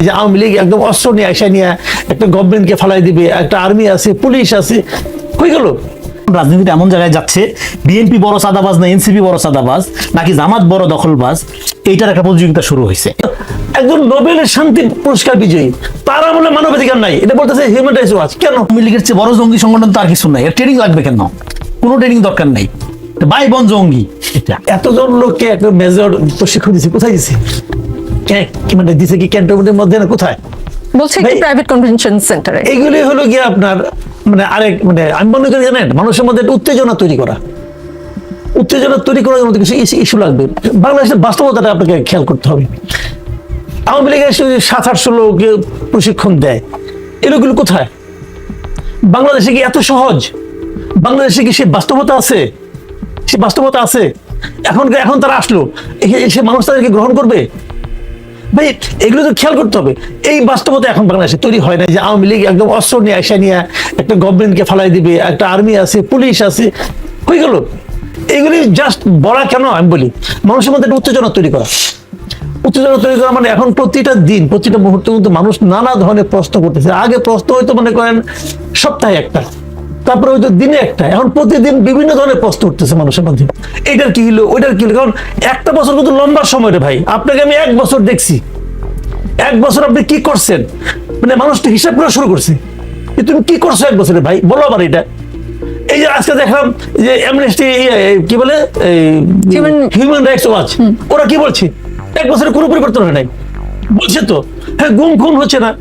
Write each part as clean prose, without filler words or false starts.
যে আওয়ামী লীগ একদম অস্ত্র নিয়ে আইসা নিয়ে একটা গভর্নমেন্টকে ফালাই দিবে, একটা আর্মি আছে, পুলিশ আছে, হয়ে গেল। রাজনীতিটা এমন জায়গায় যাচ্ছে, বিএনপি বড় চাঁদাবাজ না এনসিপি বড় চাঁদাবাজ নাকি জামাত বড় দখলবাজ, এইটার একটা প্রতিযোগিতা শুরু হয়েছে। একজন নোবেলের শান্তি পুরস্কার বিজয়ী, তার আমলে মানবাধিকার নাই, এটা বলতেছে হিউম্যান রাইটস ওয়াচ। কেন? আওয়ামী লীগের চেয়ে বড় জঙ্গি সংগঠন তো আর কিছু নাই, এর ট্রেনিং লাগবে কেন? কোনো ট্রেনিং দরকার নেই, বাই বন জঙ্গি। এটা এতজন লোককে একটা মেজর প্রশিক্ষণ দিচ্ছে, কোথায় দিচ্ছে? মানে দিছে কি ক্যান্টনমেন্টের মধ্যে না কোথায়? বলছে কি প্রাইভেট কনভেনশন সেন্টারে। এইগুলি হলো গিয়ে আপনার মানে আরেক মানে আমি মনে করি জানেন, মানুষের মধ্যে একটা উত্তেজনা তৈরি করা, উত্তেজনা তৈরি করার মধ্যে কিছু ইস্যু লাগবে। বাংলাদেশের বাস্তবতাটা আপনাকে খেয়াল করতে হবে। আওয়ামী লীগের 700-800 লোককে প্রশিক্ষণ দেয়, এই লোকগুলো কোথায়? বাংলাদেশে কি এত সহজ? বাংলাদেশে কি সে বাস্তবতা আছে? সে বাস্তবতা আছে? এখন তারা আসলো, সে মানুষ তাদেরকে গ্রহণ করবে? ভাই এগুলো তো খেয়াল করতে হবে। এই বাস্তবতা এখন বাংলাদেশে তৈরি হয় না যে আওয়ামী লীগ একদম অস্ত্র নিয়ে আইসা নিয়ে একটা গভর্নমেন্টকে ফালাই দিবে, একটা আর্মি আছে, পুলিশ আছে, হয়ে গেল। এইগুলি জাস্ট বলা কেন আমি বলি, মানুষের মধ্যে একটা উত্তেজনা তৈরি করা। উত্তেজনা তৈরি করা মানে এখন প্রতিটা দিন প্রতিটা মুহূর্তে কিন্তু মানুষ নানা ধরনের প্রশ্ন করতেছে। আগে প্রশ্ন হয়তো মনে করেন সপ্তাহে একটা, তারপরে হয়তো দিনে একটা, এখন প্রতিদিন বিভিন্ন ধরনের প্রশ্ন উঠতেছে মানুষের মধ্যে। এটার কি হলো, ওইটার কি হলো। কারণ একটা বছর কিন্তু লম্বা সময় রে ভাই। আপনাকে আমি 1 বছর দেখছি, 1 বছর আপনি কি করছেন, মানে মানুষ তো হিসাব করা শুরু করছে যে তুমি কি করছো 1 বছরে। ভাই বলো আবার এটা। এই যে আজকে দেখলাম যে অ্যামনেস্টি কি বলে হিউম্যান রাইটস ওয়াচ, ওরা কি বলছে 1 বছরে কোনো পরিবর্তন হয় নাই বলছে তো। হ্যাঁ, গুম খুন হচ্ছে না,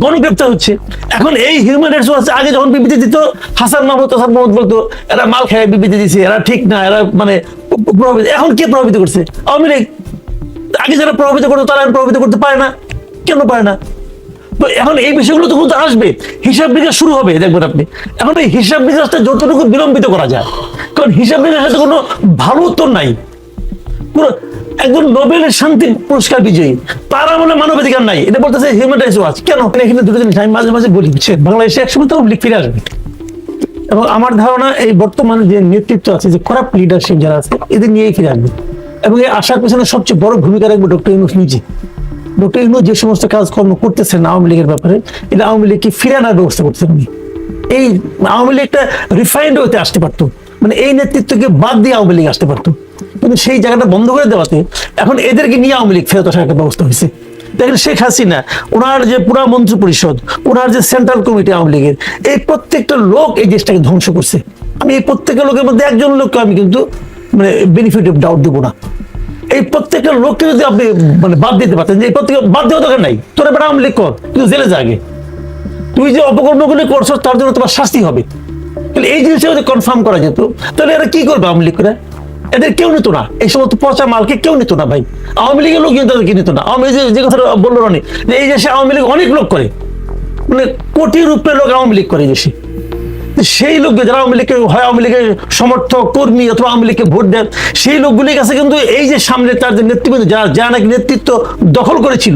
গণগ্রেপ্তার হচ্ছে। এখন এই হিউম্যান রাইটস ওয়াচ আগে যখন বিবৃতি দিত, হাসান মাহমুদ বলতো এরা মাল খায় বিবৃতি দিচ্ছে, এরা ঠিক না, এরা মানে প্রভাবিত। এখন কে প্রভাবিত করছে? আওয়ামী লীগ। আগে যারা প্রভাবিত করতো তারা প্রভাবিত করতে পারে না, কেন পারে না? তো এখন এই বিষয়গুলো তো কিন্তু আসবে, হিসাব নিকাশ শুরু হবে দেখবেন আপনি। এখন এই হিসাব নিকাশটা যতটুকু বিলম্বিত করা যায়, কারণ হিসাব নিকাশের কোনো ভালো উত্তর নাই। পুরো একজন নোবেলের শান্তি পুরস্কার বিজয়ী, তার আমলে মানবাধিকার নাই, এটা বলতেছে হিউম্যান রাইটস ওয়াচ। কেন? এখানে দুটো জিনিস আমি মাঝে মাঝে বলি, বুঝছেন, বাংলাদেশে একসময় তো আওয়ামী লীগ ফিরে আসবে। এবং আমার ধারণা এই বর্তমানে যে নেতৃত্ব আছে, যে করাপ্ট লিডারশিপ যারা আছে, এদের নিয়েই ফিরে আসবে। এবং এই আসার পেছনে সবচেয়ে বড় ভূমিকা রাখবে ডক্টর ইউনূস নিজে। ডক্টর ইউনূস যে সমস্ত কাজকর্ম করতেছেন আওয়ামী লীগের ব্যাপারে, এটা আওয়ামী লীগকে ফিরে আনার ব্যবস্থা করতেছেন উনি। এই আওয়ামী লীগ একটা রিফাইন্ড হতে আসতে পারতো, মানে এই নেতৃত্বকে বাদ দিয়ে আওয়ামী লীগ আসতে পারতো। কিন্তু সেই জায়গাটা বন্ধ করে দেওয়াতে এখন এদেরকে নিয়ে আওয়ামী লীগ ফেরত আসার একটা ব্যবস্থা হয়েছে। দেখেন শেখ হাসিনা, ওনার যে পুরা মন্ত্রী পরিষদ, ওনার যে সেন্ট্রাল কমিটি আওয়ামী লীগের, এই প্রত্যেকটা লোক এই দেশটাকে ধ্বংস করছে। আমি এই প্রত্যেকটা লোকের মধ্যে একজন লোককে আমি কিন্তু মানে বেনিফিট অফ ডাউট দেবো না। এই প্রত্যেকটা লোককে যদি আপনি মানে বাদ দিতে পারতেন, যে এই প্রত্যেক বাদ দেওয়া দরকার নাই, তোর এবার আওয়ামী লীগ কর, কিন্তু জেলে যাগে। তুই যে অপকর্মগুলি করছো তার জন্য তোমার শাস্তি হবে। কিন্তু এই জিনিসটা যদি কনফার্ম করা যেত, তাহলে এরা কি করবে? আওয়ামী লীগ করে এদের কেউ নিত না, এই সমস্ত পচা মালকে কেউ নিত না ভাই। আওয়ামী লীগের লোক কিন্তু তাদেরকে নিত না। আওয়ামী লীগ যে কথা বললো রানি, যে এই দেশে আওয়ামী লীগ অনেক লোক করে, মানে কোটি রূপের লোক আওয়ামী লীগ করে দেশে। সেই লোককে যারা আওয়ামী লীগকে হয় আওয়ামী লীগের সমর্থক কর্মী অথবা আওয়ামী লীগকে ভোট দেন, সেই লোকগুলির কাছে কিন্তু এই যে সামনে তার যে নেতৃত্ব, যারা নাকি নেতৃত্ব দখল করেছিল,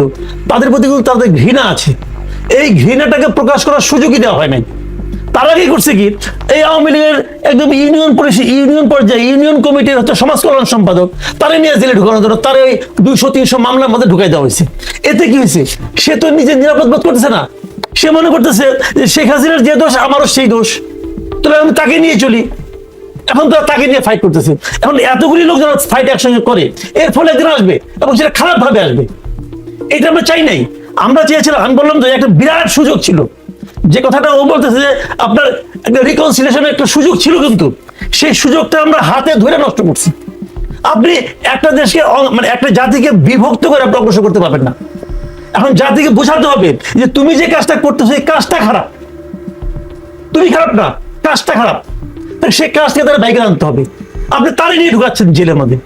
তাদের প্রতি কিন্তু তাদের ঘৃণা আছে। এই ঘৃণাটাকে প্রকাশ করার সুযোগই দেওয়া হয় নাই। তারা কি করছে কি, এই আওয়ামী লীগের একদম ইউনিয়ন পর্যায়ে ইউনিয়ন কমিটির হচ্ছে সমাজ কল্যাণ সম্পাদক, তারা নিয়ে জেলে ঢুকানোর জন্য তার এই 200-300 মামলার মধ্যে ঢুকাই দেওয়া হয়েছে। এতে কি হয়েছে? সে তো নিজের নিরাপদ বোধ করতেছে না। সে মনে করতেছে যে শেখ হাসিনার যে দোষ আমারও সেই দোষ, তাহলে আমি তাকে নিয়ে চলি। এখন তো তাকে নিয়ে ফাইট করতেছে। এখন এতগুলি লোক যারা ফাইট একসঙ্গে করে, এর ফলে একদিন আসবে এবং সেটা খারাপ ভাবে আসবে। এটা আমরা চাই নাই। আমরা চেয়েছিলাম, আমি বললাম যে একটা বিরাট সুযোগ ছিল, যে কথাটা ও বলতেছে যে আপনার একটা রিকনসিলিয়েশনের একটা সুযোগ ছিল, কিন্তু সেই সুযোগটা আমরা হাতে ধরে নষ্ট করছি। আপনি একটা দেশকে মানে একটা জাতিকে বিভক্ত করে আপনি অগ্রসর করতে পারবেন না। এখন জাতিকে বোঝাতে হবে যে তুমি যে কাজটা করতেছো এই কাজটা খারাপ, তুমি খারাপ না, কাজটা খারাপ। সেই কাজটাকে তারা বাইকে আনতে হবে। আপনি তারই নিয়ে ঢুকাচ্ছেন জেলের মধ্যে,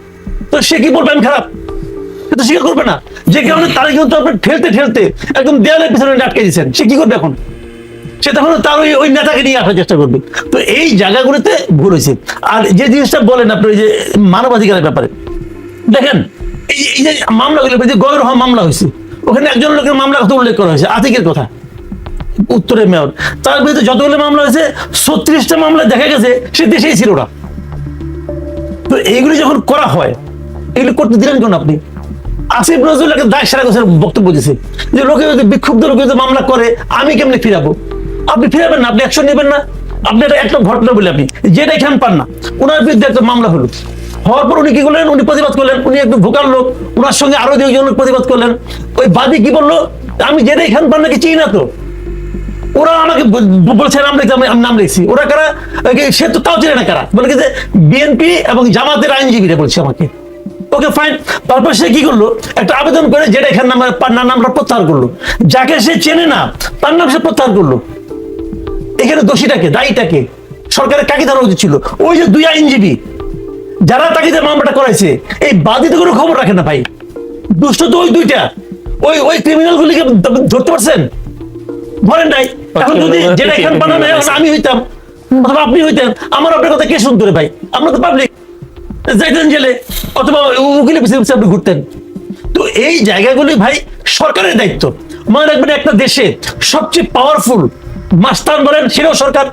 তো সে কি বলবে আমি খারাপ? সে তো স্বীকার করবে না। যে কারণে তারা কিন্তু আপনি ঠেলতে ঠেলতে একদম দেয়ালের পিছনে আটকে দিচ্ছেন। সে কি করবে এখন? সে তখন তার ওই নেতাকে নিয়ে আসার চেষ্টা করবে। তো এই জায়গাগুলোতে ভুল হয়েছে। আর যে জিনিসটা বলেন আপনি ওই যে মানবাধিকারের ব্যাপারে, দেখেন এই যে মামলাগুলো, যে গয়ের হওয়া মামলা হয়েছে, ওখানে একজন লোকের মামলার কথা উল্লেখ করা হয়েছে, আতিকের কথা, উত্তরের মেয়র। তার বিরুদ্ধে যতগুলো মামলা হয়েছে 36টা মামলা দেখা গেছে সে দেশেই ছিল না। তো এইগুলি যখন করা হয়, এগুলি করতে দিলেন কেন আপনি? আসিফ নজরুল একটা দায় সারা গোছের বক্তব্য দিয়েছে যে লোকে যদি বিক্ষুব্ধ লোকে যদি মামলা করে আমি কেমনে ফিরাবো। আপনি ফিরাবেন না, আপনি অ্যাকশন নেবেন না। আপনি একটা ঘটনা বলে আপনি যেটা এখান পান না, ওনার বিরুদ্ধে একটা মামলা হলো, হওয়ার পর উনি কি করলেন, উনি প্রতিবাদ করলেন, উনি একটু ভোকাল লোক, ওনার সঙ্গে আরো দুইজন লোক প্রতিবাদ করলেন। ওই বাদী কি বললো, আমি যেটা এখান পান নাকি চিনি না তো। ওরা আমাকে বলছে নাম লিখতে, আমি নাম লিখছি, ওরা কারা, সে তো তাও চেনে না কারা, বলে কি যে বিএনপি এবং জামাতের আইনজীবীরা বলছে আমাকে। ওকে ফাইন, তারপর সে কি করলো, একটা আবেদন করে যেটা এখানে নামটা প্রত্যাহার করলো, যাকে সে চেনে না তার নাম সে প্রত্যাহার করলো। এখানে দোষীটাকে, দায়ীটাকে, সরকারের কাকে ধরা উচিত ছিল? ওই যে দুই আইনজীবী যারা তাকে যে মামলাটা করাইছে, এই বাদী তো কোনো খবর রাখে না ভাই। দুষ্ট তো ওই দুইটা, ওই ক্রিমিনাল গুলিকে ধরতে পারছেন? ধরেন নাই। এখন যদি যেটা এখানে বানানো হয়, আমি হইতাম অথবা আপনি হইতেন, আমার আপনার কথা কে শুনতো রে ভাই? আমরা তো পাবলিক, যাইতেন জেলে অথবা উকিলের পিছিয়ে পিছিয়ে আপনি ঘুরতেন। তো এই জায়গাগুলি ভাই সরকারের দায়িত্ব। মনে রাখবেন, একটা দেশে সবচেয়ে পাওয়ারফুল মাস্তান বলেন সেটাও সরকার,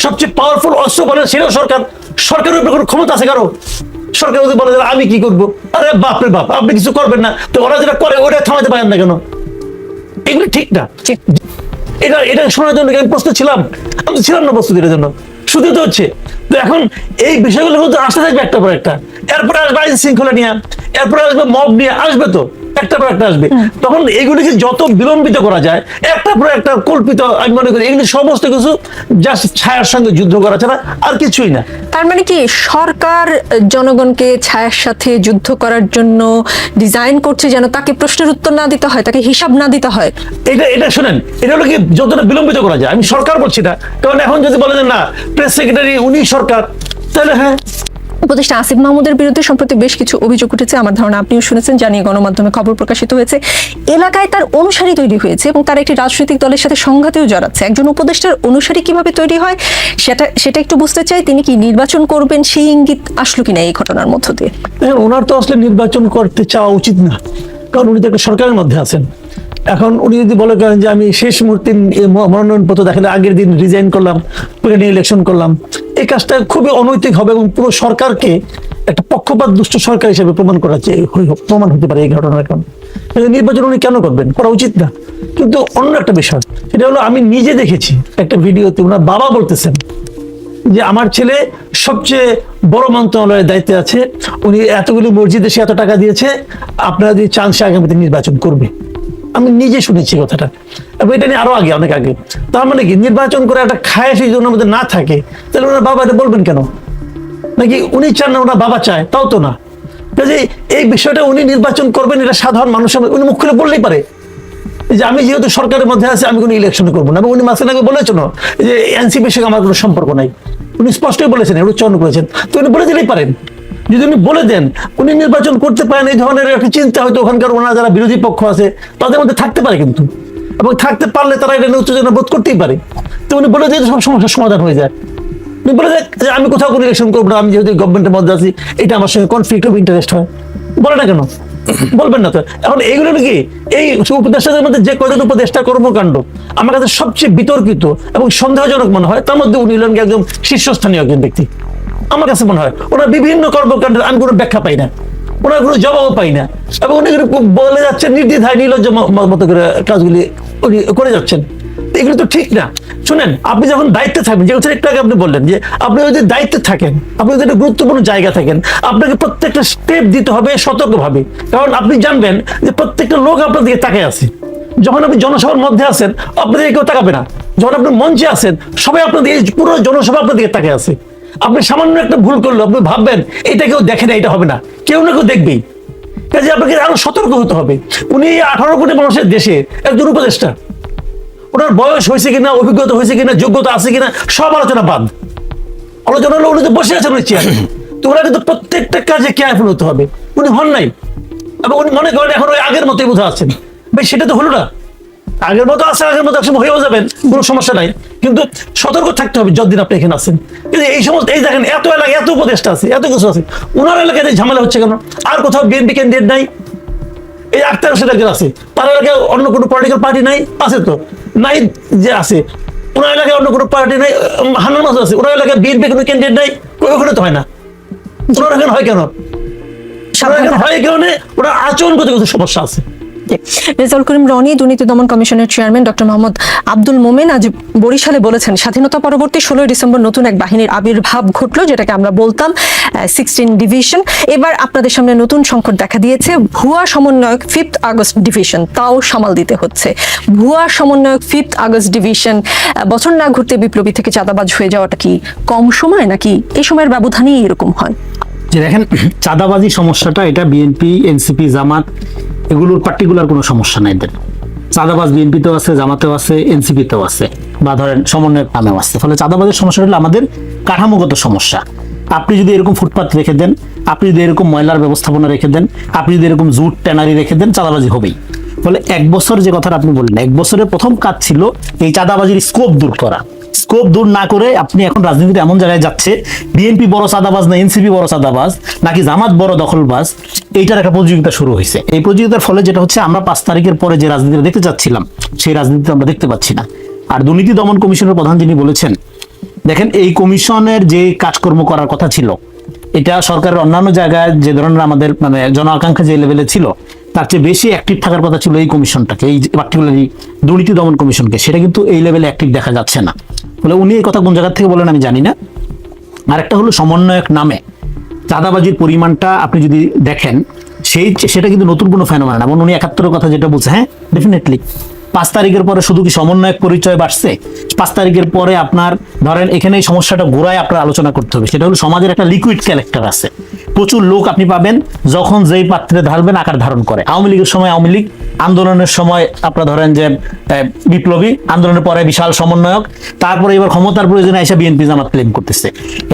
সবচেয়ে পাওয়ারফুল অস্ত্র বলেন সেটাও সরকার। সরকারের উপরে কোনো ক্ষমতা আছে কারো? সরকার যদি বলে আমি কি করবো, আরে বাপ রে বাপ, আপনি কিছু করবেন না, তো ওরা যেটা করে ওটা থামাতে পারেন না কেন? এগুলো ঠিক না। এটা এটা শোনার জন্য আমি প্রস্তুত ছিলাম? আমি ছিলাম না প্রস্তুত এর জন্য, শুধু তো হচ্ছে। তো এখন এই বিষয়গুলো কিন্তু আসতে থাকবে একটা পর একটা, এরপরে আসবে আইন শৃঙ্খলা নিয়ে, এরপরে আসবে মব নিয়ে, আসবে তো একটা পর একটা আসবে। তখন এগুলিকে যত বিলম্বিত করা যায়, একটা পর একটা কল্পিত, আমি মনে করি এগুলি সমস্ত কিছু জাস্ট ছায়ার সঙ্গে যুদ্ধ করা ছাড়া আর কিছুই না। তার মানে কি সরকার জনগণকে ছায়ার সাথে যুদ্ধ করার জন্য ডিজাইন করছে যেন তাকে প্রশ্নের উত্তর না দিতে হয়, তাকে হিসাব না দিতে হয়? এটা শুনেন, এটা হলো কি যতটা বিলম্বিত করা যায়। আমি সরকার বলছি না, কারণ এখন যদি বলেন না প্রেস সেক্রেটারি উনি সরকার, তাহলে হ্যাঁ। উপদেষ্টা আসিফ মাহমুদের বিরুদ্ধে সম্প্রতি বেশ কিছু অভিযোগ উঠেছে, আমার ধারণা আপনিও শুনেছেন, জানিয়ে গণমাধ্যমে খবর প্রকাশিত হয়েছে। এলাকায় তার অনুসারী তৈরি হয়েছে এবং তার একটি রাজনৈতিক দলের সাথে সংঘাতেও জড়াচ্ছে। একজন উপদেষ্টার অনুসারী কিভাবে তৈরি হয় সেটা একটু বুঝতে চাই। তিনি কি নির্বাচন করবেন সেই ইঙ্গিত আসলো কিনা এই ঘটনার মধ্য দিয়ে? ওনার তো আসলে নির্বাচন করতে চাওয়া উচিত না, কারণ উনি তো একটা সরকারের মধ্যে আছেন। এখন উনি যদি বলে করেন যে আমি শেষ মুহূর্তে মনোনয়নপত্র দেখালে আগের দিন রিজাইন করলাম, ইলেকশন করলাম, এই কাজটা খুবই অনৈতিক হবে এবং পুরো সরকারকে একটা পক্ষপাত দুষ্ট সরকার হিসেবে প্রমাণ হতে পারে এই ঘটনার কারণে। নির্বাচন উনি কেন করবেন? করা উচিত না। কিন্তু অন্য একটা বিষয়, সেটা হলো আমি নিজে দেখেছি একটা ভিডিওতে ওনার বাবা বলতেছেন যে আমার ছেলে সবচেয়ে বড় মন্ত্রণালয়ের দায়িত্বে আছে, উনি এতগুলি মসজিদে সে এত টাকা দিয়েছে, আপনারা যদি চান সে আগামীতে নির্বাচন করবে। আমি নিজে শুনেছি কথাটা, এবং এটা নিয়ে আরো আগে, অনেক আগে। তার মানে কি নির্বাচন করে একটা খায়াস যদি ওনার মধ্যে না থাকে, তাহলে ওনার বাবা এটা বলবেন কেন? নাকি উনি চান না ওনার বাবা চায়? তাও তো না। কাজে এই বিষয়টা উনি নির্বাচন করবেন, এটা সাধারণ মানুষের উনি মুখ খুলে বললেই পারে যে আমি যেহেতু সরকারের মধ্যে আছি আমি কোনো ইলেকশন করবো না। এবং উনি মাঝখানে আগে বলেছেন যে এনসিপির সঙ্গে আমার কোনো সম্পর্ক নাই, উনি স্পষ্টই বলেছেন, উচ্চারণ করেছেন। তো উনি বলে দিলেই পারেন। যদি উনি বলে দেন উনি নির্বাচন করতে পারেন, এই ধরনের একটা চিন্তা হয়তো ওখানকার ওনার যারা বিরোধী পক্ষ আছে তাদের মধ্যে থাকতে পারে, কিন্তু এবং থাকতে পারলে তারা এটা নিয়ে উত্তেজনা বোধ করতেই পারে। তো উনি বলে দিয়ে সব সমস্যার সমাধান হয়ে যায়। উনি বলে দেয় যে আমি কোথাও কোনো ইলেকশন করবো না, আমি যেহেতু গভর্নমেন্টের মধ্যে আছি, এটা আমার সঙ্গে কনফ্লিক্ট অফ ইন্টারেস্ট হয়। বলে না কেন? বলবেন না তো। এখন এইগুলো কি এই উপদেষ্টাদের মধ্যে যে কয়জন উপদেষ্টা কর্মকাণ্ড আমার কাছে সবচেয়ে বিতর্কিত এবং সন্দেহজনক মনে হয়, তার মধ্যে উনি হলেন একদম শীর্ষস্থানীয় একজন ব্যক্তি। আমার কাছে মনে হয় ওনার বিভিন্ন কর্মকাণ্ডের আমি কোনো ব্যাখ্যা পাই না, ওনার কোনো জবাবও পাই না, এবং উনি বলে যাচ্ছেন নির্দ্বিধায় নির্লজ্জ মতো করে কাজগুলি উনি করে যাচ্ছেন। এগুলো তো ঠিক না। শুনেন, আপনি যখন দায়িত্বে থাকবেন, যে কথা একটু আগে আপনি বললেন যে আপনি যদি দায়িত্বে থাকেন, আপনি যদি একটা গুরুত্বপূর্ণ জায়গা থাকেন, আপনাকে প্রত্যেকটা স্টেপ দিতে হবে সতর্কভাবে। কারণ আপনি জানবেন যে প্রত্যেকটা লোক আপনার দিকে তাকায় আছে। যখন আপনি জনসভার মধ্যে আছেন আপনার দিকে কেউ তাকাবে না, যখন আপনি মঞ্চে আছেন সবাই আপনার দিকে, পুরো জনসভা আপনার দিকে তাকায় আছে। আপনি সামান্য একটা ভুল করলে আপনি ভাববেন এটা কেউ দেখে না, এটা হবে না, কেউ না কেউ দেখবেই। কাজে আপনাকে আরো সতর্ক হতে হবে। উনি 18 কোটি মানুষের দেশে একজন উপদেষ্টা, ওনার বয়স হয়েছে কিনা, অভিজ্ঞতা হয়েছে কিনা, যোগ্যতা আছে কিনা, সব আলোচনা বাদ। আলোচনা হলো উনি তো বসে আছেন ওই চেয়ারে, তো ওরা কিন্তু প্রত্যেকটা কাজে কেয়ারফুল হতে হবে। উনি হন নাই, এবং উনি মনে করেন এখন ওই আগের মতোই বোধ আছেন। ভাই সেটা তো হলো না। আগের মতো আছে, আগের মতো একসময় হয়েও যাবেন, কোনো সমস্যা নাই, কিন্তু সতর্ক থাকতে হবে যতদিন আপনি এখানে আছেন। কিন্তু এই সমস্ত এই দেখেন এত এলাকায় এত উপদেষ্টা আছে, এত কিছু আছে, ওনার এলাকায় ঝামেলা হচ্ছে কেন? আর কোথাও বিএনপি ক্যান্ডিডেট নাই? এই আক্তার হোসেন একজন আছে, তার এলাকায় অন্য কোনো পলিটিক্যাল পার্টি নাই? আছে তো নাই, যে আছে ওনার এলাকায় অন্য কোনো পার্টি নাই। হান্নান মাসুদ আছে, ওনার এলাকায় বিএনপি কোনো ক্যান্ডিডেট নাই, ওখানে তো হয় না, ওনার এখানে হয় কেন? সাবধান থাকা। হয় এই কারণে ওরা আচরণগত কিছু সমস্যা আছে। রেজাউল করিম রনি, দুর্নীতি দমন কমিশনের চেয়ারম্যান ডক্টর মোহাম্মদ আব্দুল মোমেন আজ বরিশালে বলেছেন, স্বাধীনতা পরবর্তী 16 ডিসেম্বর নতুন এক বাহিনীর আবির্ভাব ঘটলো, যেটাকে আমরা বলতাম 16 ডিভিশন। এবার আপনাদের সামনে নতুন সংকট দেখা দিয়েছে, ভুয়া সমন্বয়ক 5th আগস্ট ডিভিশন, তাও সামাল দিতে হচ্ছে। ভুয়া সমন্বয়ক 5th আগস্ট ডিভিশন, বছর না ঘুরতে বিপ্লবী থেকে চাঁদাবাজ হয়ে যাওয়াটা কি কম সময়, নাকি এই সময়ের ব্যবধানেই এরকম হয়? যে দেখেন, চাঁদাবাজি সমস্যাটা এটা বিএনপি, এনসিপি, জামাত এগুলোর পার্টিকুলার কোনো সমস্যা নাই। এদের চাঁদাবাজ বিএনপিতেও আছে, জামাতেও আছে, এনসিপিতেও আছে, বা ধরেন সমন্বয়ের নামেও আছে। ফলে চাঁদাবাজের সমস্যাটা হলো আমাদের কাঠামোগত সমস্যা। আপনি যদি এরকম ফুটপাত রেখে দেন, আপনি যদি এরকম ময়লার ব্যবস্থাপনা রেখে দেন, আপনি যদি এরকম জুট ট্যানারি রেখে দেন, চাঁদাবাজি হবেই। ফলে 1 বছর যে কথাটা আপনি বললেন, 1 বছরের প্রথম কাজ ছিল এই চাঁদাবাজির স্কোপ দূর করা। স্কোপ দূর না করে আপনি এখন রাজনীতিতে এমন জায়গায় যাচ্ছে, বিএনপি বড় চাঁদাবাজ না এনসিপি বড় চাঁদাবাজ নাকি জামাত বড় দখলবাজ, এইটার একটা প্রতিযোগিতা শুরু হয়েছে। এই প্রতিযোগিতার ফলে যেটা হচ্ছে, আমরা 5 তারিখের পরে যে রাজনীতিটা দেখতে চাচ্ছিলাম সেই রাজনীতি আমরা দেখতে পাচ্ছি না। আর দুর্নীতি দমন কমিশনের প্রধান যিনি বলেছেন, দেখেন এই কমিশনের যে কাজকর্ম করার কথা ছিল, এটা সরকারের অন্যান্য জায়গায় যে ধরনের আমাদের মানে জন আকাঙ্ক্ষা যে লেভেলে ছিল, তার চেয়ে বেশি অ্যাক্টিভ থাকার কথা ছিল এই কমিশনটাকে, এই পার্টিকুলারলি দুর্নীতি দমন কমিশনকে। সেটা কিন্তু এই লেভেলে অ্যাক্টিভ দেখা যাচ্ছে না। ফলে উনি এই কথা কোন জায়গা থেকে বলেন আমি জানি না। আরেকটা হলো সমন্বয়ক নামে চাঁদাবাজির পরিমাণটা আপনি যদি দেখেন, সেটা কিন্তু নতুন কোনো ফেনোমেনা না। এবং উনি 71-এর কথা যেটা বলছে, হ্যাঁ ডেফিনেটলি 5 তারিখের পরে শুধু কি সমন্বয়ক পরিচয় বাড়ছে? 5 তারিখের পরে আপনার ধরেন এখানে এই সমস্যাটা গোড়ায় আপনার আলোচনা করতে হবে। সেটা হলো সমাজের একটা লিকুইড ক্যারেক্টার আছে, প্রচুর লোক আপনি পাবেন যখন যেই পাত্রে ঢালবেন আকার ধারণ করে। আওয়ামী লীগের সময় আওয়ামী লীগ, আন্দোলনের সময় আপনারা ধরেন যে বিপ্লবী, আন্দোলনের পরে বিশাল সমন্বয়ক, তারপরে এবার ক্ষমতার প্রয়োজনে এসে বিএনপি জামাত ক্লেম করতেছে।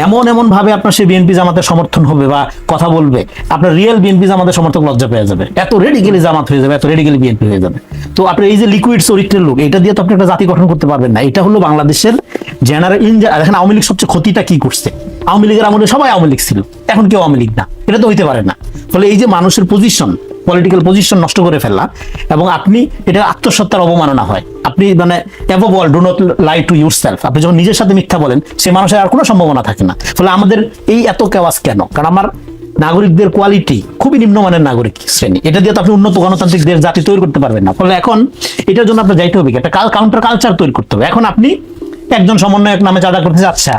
এমন ভাবে আপনার সেই বিএনপি জামাতের সমর্থন হবে বা কথা বলবে, আপনার রিয়েল বিএনপি জামাতের সমর্থক লজ্জা পেয়ে যাবে, এত রেডিক্যালি জামাত হয়ে যাবে, এত রেডিক্যালি বিএনপি হয়ে যাবে। তো আপনার এই যে লিকুইড চরিত্রের লোক, এটা দিয়ে তো আপনি একটা জাতি গঠন করতে পারবেন না। এটা হলো বাংলাদেশের জেনারেল দেখেন আওয়ামী লীগ সবচেয়ে ক্ষতিটা কি করছে, আওয়ামী লীগের আমলে সবাই আওয়ামী লীগ ছিল, এখন কেউ আওয়ামী লীগ না, এটা তো হইতে পারে না। ফলে এই যে মানুষের পজিশন, পলিটিক্যাল পজিশন নষ্ট করে ফেললা, এবং আপনি এটা আত্মসত্তার অবমাননা হয়। আপনি মানে above all do not lie two yourself, আপনি যখন নিজের সাথে মিথ্যা বলেন, সে মানুষের আর কোনো সম্ভাবনা থাকে না। ফলে আমাদের এই এত কেওয়াজ কেন? কারণ আমার নাগরিকদের কোয়ালিটি খুবই নিম্নমানের নাগরিক শ্রেণী। এটা দিয়ে তো আপনি উন্নত গণতান্ত্রিক দেশ জাতি তৈরি করতে পারবেন না। ফলে এখন এটার জন্য আপনার যাইতে হবে কি, একটা কাউন্টার কালচার তৈরি করতে হবে। এখন আপনি একজন সমন্বয়ক নামে চাঁদা করতে যাচ্ছে,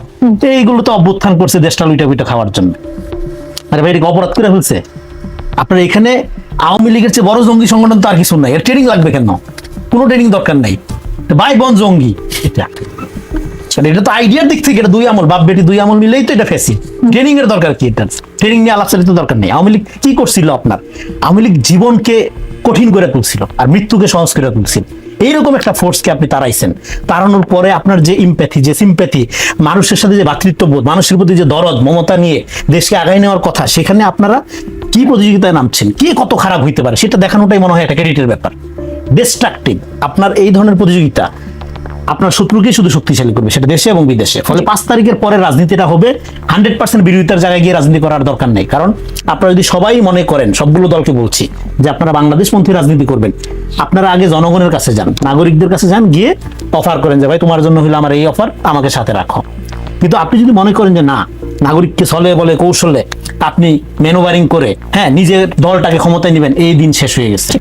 এইগুলো তো অভ্যুত্থান করছে দেশটা লুইটা বুইটা খাওয়ার জন্য। আরে ভাই, এটা অপরাধ করে ফেলছে। আপনার এখানে আওয়ামী লীগের চেয়ে বড় জঙ্গি সংগঠন তো আর কিছু নাই। এর ট্রেনিং লাগবে কেন? কোনো ট্রেনিং দরকার নাই। ভাই বোন জঙ্গি, এটা তো আইডিয়ার দিক থেকে এটা 2 আমল, বাপ বেটি 2 আমল মিলেই তো এটা ফেসি। ট্রেনিং এর দরকার কি? এটা ট্রেনিং নিয়ে আলাপচারিত দরকার নেই। আওয়ামী লীগ কি করছিল? আপনার আওয়ামী লীগ জীবনকে কঠিন করে তুলছিল আর মৃত্যুকে সহজ করে তুলছিল। এইরকম একটা ফোর্সকে আপনি তাড়াইছেন। তাড়ানোর পরে আপনার যে ইমপ্যাথি, যে সিম্প্যাথি, মানুষের সাথে যে ভ্রাতৃত্ববোধ, মানুষের প্রতি যে দরদ মমতা নিয়ে দেশকে আগায় নেওয়ার কথা, সেখানে আপনারা কি প্রতিযোগিতায় নামছেন, কে কত খারাপ হইতে পারে সেটা দেখানোটাই মনে হয় একটা ক্রেডিটের ব্যাপার। ডিস্ট্রাকটিভ আপনার এই ধরনের প্রতিযোগিতা আপনার শত্রুকে শুধু শক্তিশালী করবে, সেটা দেশে এবং বিদেশে। ফলে 5 তারিখের পরে রাজনীতিটা হবে 100% বিরোধিতার জায়গায় গিয়ে রাজনীতি করার দরকার নেই। কারণ আপনারা যদি সবাই মনে করেন, সবগুলো দলকে বলছি যে আপনারা বাংলাদেশপন্থী রাজনীতি করবেন, আপনারা আগে জনগণের কাছে যান, নাগরিকদের কাছে যান, গিয়ে অফার করেন যে ভাই তোমার জন্য হলো আমার এই অফার, আমাকে সাথে রাখো। কিন্তু আপনি যদি মনে করেন যে না, নাগরিককে ছলে বলে কৌশলে আপনি ম্যানুভারিং করে নিজের দলটাকে ক্ষমতায় নেবেন, এই দিন শেষ হয়ে গেছে।